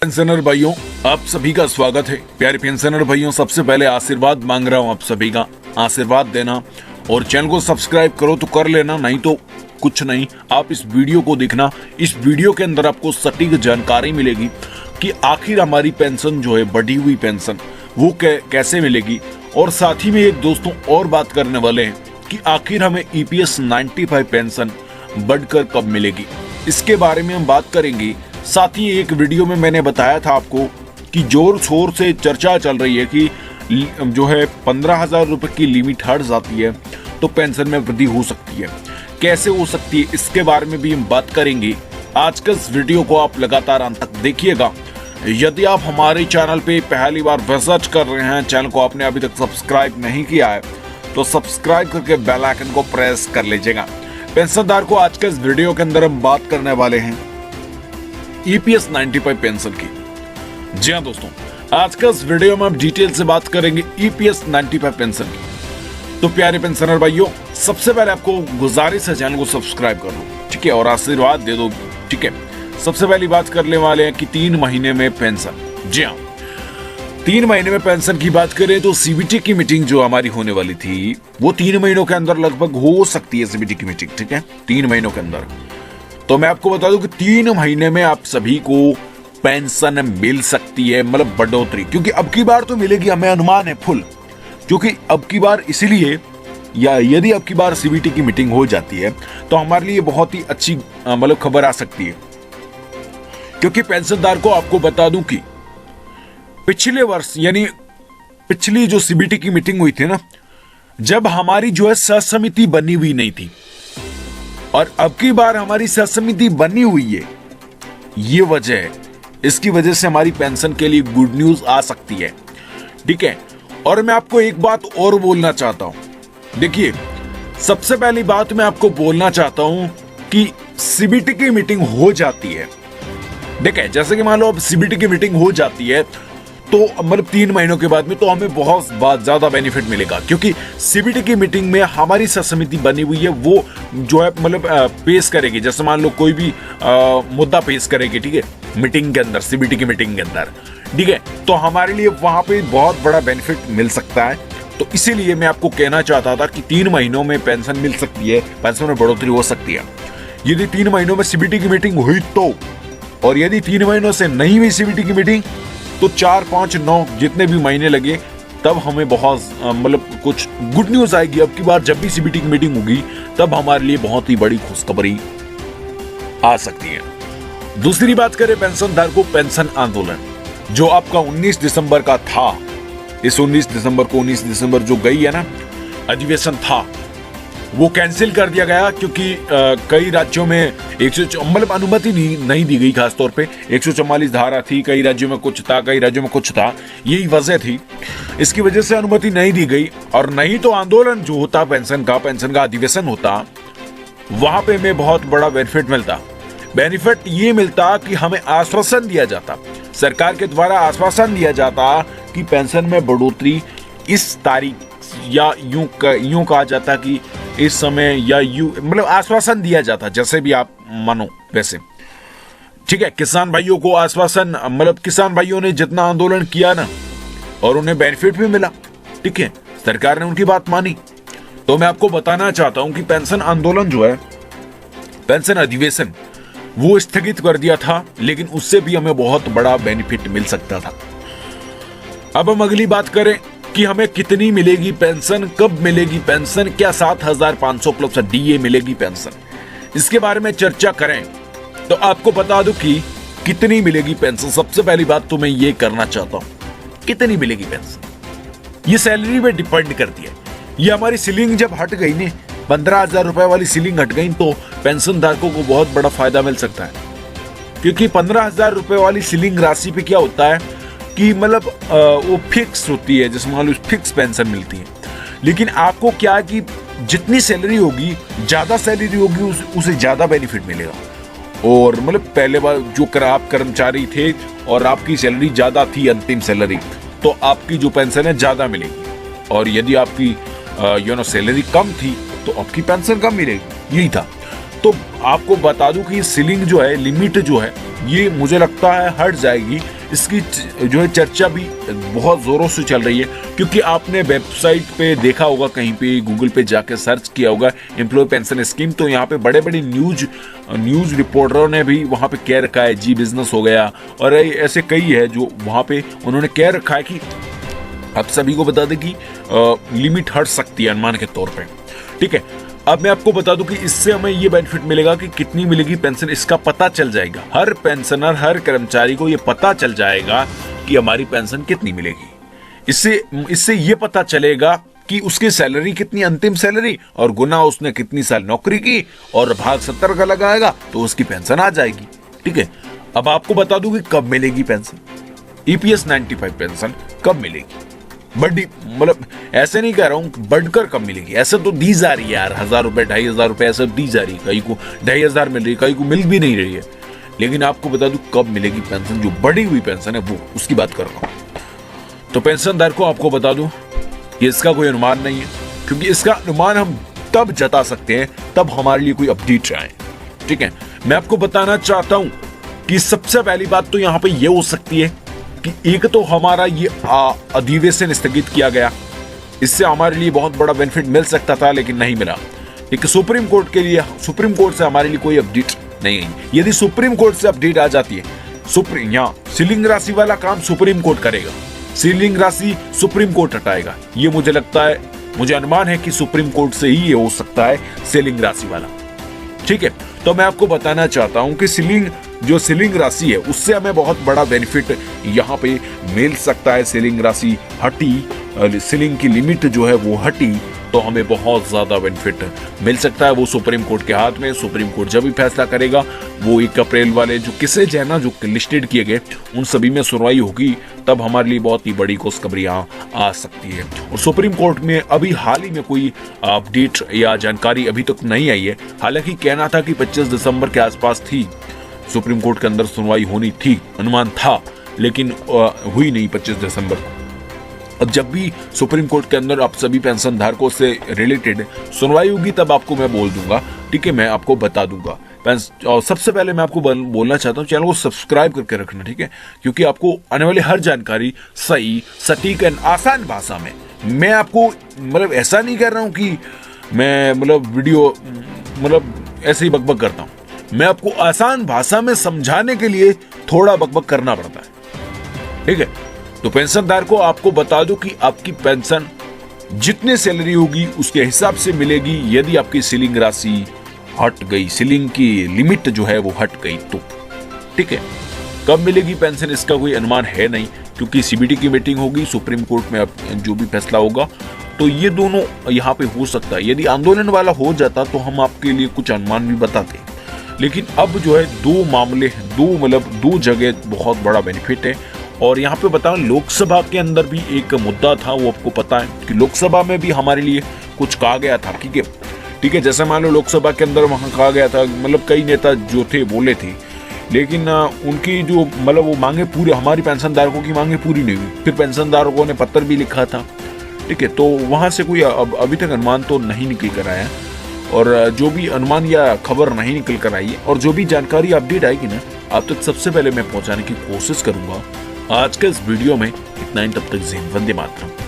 Pensioner भाइयों, आप सभी का स्वागत है। प्यारे पेंशनर भाइयों, सबसे पहले आशीर्वाद मांग रहा हूं आप सभी का, आशीर्वाद देना और चैनल को सब्सक्राइब करो तो कर लेना, नहीं तो कुछ नहीं, आप इस वीडियो को देखना। इस वीडियो के अंदर आपको सटीक जानकारी मिलेगी कि आखिर हमारी पेंशन जो है, बढ़ी हुई पेंशन, वो कैसे मिलेगी। और साथ ही में एक दोस्तों और बात करने वाले हैं कि आखिर हमें EPS 95 पेंशन बढ़कर कब मिलेगी, इसके बारे में हम बात करेंगे। साथ ही एक वीडियो में मैंने बताया था आपको कि जोर शोर से चर्चा चल रही है कि जो है 15,000 रुपए की लिमिट हट जाती है तो पेंशन में वृद्धि हो सकती है। कैसे हो सकती है, इसके बारे में भी हम बात करेंगे। आज के इस वीडियो को आप लगातार अंत तक देखिएगा। यदि आप हमारे चैनल पे पहली बार विजिट कर रहे हैं, चैनल को आपने अभी तक सब्सक्राइब नहीं किया है तो सब्सक्राइब करके बेल आइकन को प्रेस कर लीजिएगा। पेंशनदार को आज के इस वीडियो के अंदर हम बात करने वाले हैं EPS 95 पेंशन की। जी हाँ दोस्तों, आज का इस वीडियो में हम डिटेल से बात करेंगे EPS 95 पेंशन की। तो प्यारे पेंशनर भाइयों, सबसे पहले आपको गुजारिश है चैनल को सब्सक्राइब कर लो, ठीक है, और आशीर्वाद दे दो, ठीक है। सबसे पहली बात करने वाले हैं कि 3 महीने में पेंशन। जी हाँ, 3 महीने में पेंशन की बात करें तो CBT की मीटिंग जो हमारी होने वाली थी वो 3 महीनों के अंदर लगभग हो सकती है CBT की मीटिंग, ठीक है, 3 महीनों के अंदर। तो मैं आपको बता दूं कि 3 महीने में आप सभी को पेंशन मिल सकती है, मतलब बढ़ोतरी, क्योंकि अब की बार तो मिलेगी, हमें अनुमान है फुल, क्योंकि अब की बार इसलिए, या यदि अब की बार CBT की मीटिंग हो जाती है तो हमारे लिए बहुत ही अच्छी मतलब खबर आ सकती है। क्योंकि पेंशनदार को आपको बता दूं कि पिछले वर्ष यानी पिछली जो CBT की मीटिंग हुई थी ना, जब हमारी जो है सहसमिति बनी हुई नहीं थी, और अब की बार हमारी सहसमिति बनी हुई है, ये वजह है। इसकी वजह से हमारी पेंशन के लिए गुड न्यूज आ सकती है, ठीक है। और मैं आपको एक बात और बोलना चाहता हूं। देखिए, सबसे पहली बात मैं आपको बोलना चाहता हूं कि CBT की मीटिंग हो जाती है, देखिए, जैसे कि मान लो अब CBT की मीटिंग हो जाती है तो मतलब 3 महीनों के बाद में तो हमें बहुत ज्यादा बेनिफिट मिलेगा, क्योंकि CBT की मीटिंग में हमारी सहसमिति बनी हुई है, वो जो है मतलब पेश करेगी। जैसे मान लो कोई भी मुद्दा पेश करेगी, ठीक है, मीटिंग के अंदर, CBT की मीटिंग के अंदर, ठीक है, तो हमारे लिए वहां पे बहुत बड़ा बेनिफिट मिल सकता है। तो इसीलिए मैं आपको कहना चाहता था कि 3 महीनों में पेंशन मिल सकती है, पेंशन में बढ़ोतरी हो सकती है। यदि 3 महीनों में CBT की मीटिंग हुई तो, और यदि 3 महीनों से नहीं हुई CBT की मीटिंग तो 4, 5, 9 जितने भी महीने लगे, तब हमें बहुत मतलब कुछ गुड न्यूज आएगी। अब की बार जब भी CBT की मीटिंग होगी तब हमारे लिए बहुत ही बड़ी खुशखबरी आ सकती है। दूसरी बात करें पेंशनदार को, पेंशन आंदोलन जो आपका 19 दिसंबर का था, इस 19 दिसंबर जो गई है ना अधिवेशन था, वो कैंसिल कर दिया गया, क्योंकि कई राज्यों में मतलब अनुमति नहीं दी गई। खासतौर पे 144 धारा थी, कई राज्यों में कुछ था, कई राज्यों में कुछ था, यही वजह थी। इसकी वजह से अनुमति नहीं दी गई, और नहीं तो आंदोलन जो होता पेंशन का अधिवेशन होता, वहां पे हमें बहुत बड़ा बेनिफिट मिलता। बेनिफिट ये मिलता कि हमें आश्वासन दिया जाता, सरकार के द्वारा आश्वासन दिया जाता कि पेंशन में बढ़ोतरी इस तारीख, या यूं कहा जाता कि इस समय, या यूं मतलब आश्वासन दिया जाता, जैसे भी आप मानो वैसे, ठीक है। किसान भाइयों को आश्वासन, मतलब किसान भाइयों ने जितना आंदोलन किया ना, और उन्हें बेनिफिट भी मिला, ठीक है, सरकार ने उनकी बात मानी। तो मैं आपको बताना चाहता हूं कि पेंशन आंदोलन जो है, पेंशन अधिवेशन, वो स्थगित कर दिया था, लेकिन उससे भी हमें बहुत बड़ा बेनिफिट मिल सकता था। अब हम अगली बात करें कि हमें कितनी मिलेगी पेंशन, कब मिलेगी पेंशन, क्या 7,500 प्लस DA मिलेगी पेंशन, इसके बारे में चर्चा करें तो आपको बता दूं कि कितनी मिलेगी पेंशन। सबसे पहली बात तो मैं ये करना चाहता हूं, कितनी मिलेगी पेंशन ये सैलरी पे डिपेंड करती है। ये हमारी सीलिंग जब हट गई ने, 15,000 रुपए वाली सीलिंग हट गई, तो पेंशन धारकों को बहुत बड़ा फायदा मिल सकता है। क्योंकि 15,000 रुपए वाली सीलिंग राशि पे क्या होता है कि मतलब वो फिक्स होती है, जैसे मान लो फिक्स पेंशन मिलती है। लेकिन आपको क्या है कि जितनी सैलरी होगी, ज्यादा सैलरी होगी, उसे ज्यादा बेनिफिट मिलेगा। और मतलब पहले बार जो आप कर्मचारी थे और आपकी सैलरी ज्यादा थी, अंतिम सैलरी, तो आपकी जो पेंशन है ज्यादा मिलेगी। और यदि आपकी सैलरी कम थी तो आपकी पेंशन कम मिलेगी, यही था। तो आपको बता दूं कि सीलिंग जो है, लिमिट जो है, ये मुझे लगता है हट जाएगी इसकी जो है चर्चा भी बहुत जोरों से चल रही है, क्योंकि आपने वेबसाइट पे देखा होगा, कहीं पे गूगल पे जाके सर्च किया होगा एम्प्लॉय पेंशन स्कीम, तो यहाँ पे बड़े बड़े न्यूज रिपोर्टरों ने भी वहाँ पे कह रखा है, जी बिजनेस हो गया और ऐसे कई है जो वहाँ पे उन्होंने कह रखा है कि आप सभी को बता दें कि लिमिट हट सकती है अनुमान के तौर पे। ठीक है, अब मैं आपको बता दूं कि इससे हमें ये बेनिफिट मिलेगा कि कितनी मिलेगी पेंशन, इसका पता चल जाएगा। हर पेंशनर, हर कर्मचारी को ये पता चल जाएगा कि हमारी पेंशन कितनी मिलेगी। इससे ये पता चलेगा कि उसकी सैलरी कितनी, अंतिम सैलरी, और गुना उसने कितनी साल नौकरी की और भाग 70 का लगाएगा तो उसकी पेंशन आ जाएगी। ठीक है, अब आपको बता दूं कि कब मिलेगी पेंशन। EPS 95 पेंशन कब मिलेगी, बड़ी मतलब ऐसे नहीं कह रहा हूं बढ़कर कब मिलेगी, ऐसे तो दी जा रही है यार, 1000 रुपए 2500 रुपए ऐसे दी जा रही है, कहीं को 2500 मिल रही है, कहीं को मिल भी नहीं रही है। लेकिन आपको बता दूं कब मिलेगी पेंशन, जो बढ़ी हुई पेंशन है वो, उसकी बात कर रहा हूं। तो पेंशनदार को आपको बता दूं ये इसका कोई अनुमान नहीं है, क्योंकि इसका अनुमान हम तब जता सकते हैं तब हमारे लिए कोई अपडेट आए। ठीक है, मैं आपको बताना चाहता हूं कि सबसे पहली बात तो यहां पे ये हो सकती है कि एक तो हमारा ये अधिवेशन स्थगित किया गया, इससे हमारे लिए बहुत बड़ा बेनिफिट मिल सकता था लेकिन नहीं मिला। एक सुप्रीम कोर्ट के लिए, सुप्रीम कोर्ट से हमारे लिए कोई अपडेट नहीं आई। यदि सुप्रीम कोर्ट से अपडेट आ जाती है, यहाँ सीलिंग राशि वाला काम सुप्रीम कोर्ट करेगा, सीलिंग राशि सुप्रीम कोर्ट हटाएगा। ये मुझे लगता है, मुझे अनुमान है कि सुप्रीम कोर्ट से ही ये हो सकता है सीलिंग राशि वाला। ठीक है, तो मैं आपको बताना चाहता हूं कि सीलिंग राशि है उससे हमें बहुत बड़ा बेनिफिट यहाँ पे मिल सकता है। सीलिंग राशि हटी, सीलिंग की लिमिट जो है वो हटी, तो हमें बहुत ज्यादा बेनिफिट मिल सकता है। वो सुप्रीम कोर्ट के हाथ में, सुप्रीम कोर्ट जब भी फैसला करेगा, वो 1 अप्रैल वाले जो केसेज है ना, जो लिस्टेड किए गए, उन सभी में सुनवाई होगी, तब हमारे लिए बहुत ही बड़ी खुशखबरी आ सकती है। और सुप्रीम कोर्ट में अभी हाल ही में कोई अपडेट या जानकारी अभी तक नहीं आई है। हालांकि कहना था कि 25 दिसंबर के आसपास थी सुप्रीम कोर्ट के अंदर सुनवाई होनी थी, अनुमान था, लेकिन हुई नहीं 25 दिसंबर को। अब जब भी सुप्रीम कोर्ट के अंदर आप सभी पेंशन धारकों से रिलेटेड सुनवाई होगी तब आपको मैं बोल दूंगा। ठीक है, मैं आपको बता दूंगा। और सबसे पहले मैं आपको बोलना चाहता हूँ, चैनल को सब्सक्राइब करके रखना। ठीक है, क्योंकि आपको आने वाली हर जानकारी सही, सटीक एंड आसान भाषा में, मैं आपको मतलब ऐसा नहीं कर रहा हूँ कि मैं मतलब वीडियो मतलब ऐसे ही बकबक करता हूँ, मैं आपको आसान भाषा में समझाने के लिए थोड़ा बकबक करना पड़ता है। ठीक है, तो पेंशनदार को आपको बता दो कि आपकी पेंशन जितने सैलरी होगी उसके हिसाब से मिलेगी। यदि आपकी सीलिंग राशि हट गई, सीलिंग की लिमिट जो है वो हट गई तो। ठीक है, कब मिलेगी पेंशन इसका कोई अनुमान है नहीं, क्योंकि CBT की मीटिंग होगी, सुप्रीम कोर्ट में जो भी फैसला होगा, तो ये दोनों यहाँ पे हो सकता है। यदि आंदोलन वाला हो जाता तो हम आपके लिए कुछ अनुमान भी बताते, लेकिन अब जो है दो जगह बहुत बड़ा बेनिफिट है। और यहाँ पे बताऊं, लोकसभा के अंदर भी एक मुद्दा था, वो आपको पता है कि लोकसभा में भी हमारे लिए कुछ कहा गया था। ठीक है, जैसे मान लो लोकसभा के अंदर वहाँ कहा गया था, मतलब कई नेता जो थे बोले थे, लेकिन उनकी जो मतलब वो मांगे पूरी, हमारी पेंशनधारकों की मांगे पूरी नहीं हुई। फिर पेंशनधारकों ने पत्र भी लिखा था। ठीक है, तो वहाँ से कोई अभी तक अनुमान तो नहीं निकल कर आया, और जो भी अनुमान या खबर नहीं निकल कर आई है, और जो भी जानकारी अपडेट आएगी ना, आप तक सबसे पहले मैं पहुंचाने की कोशिश करूंगा। आज के इस वीडियो में इतना ही, तब तक जय हिंद, वंदे मातरम।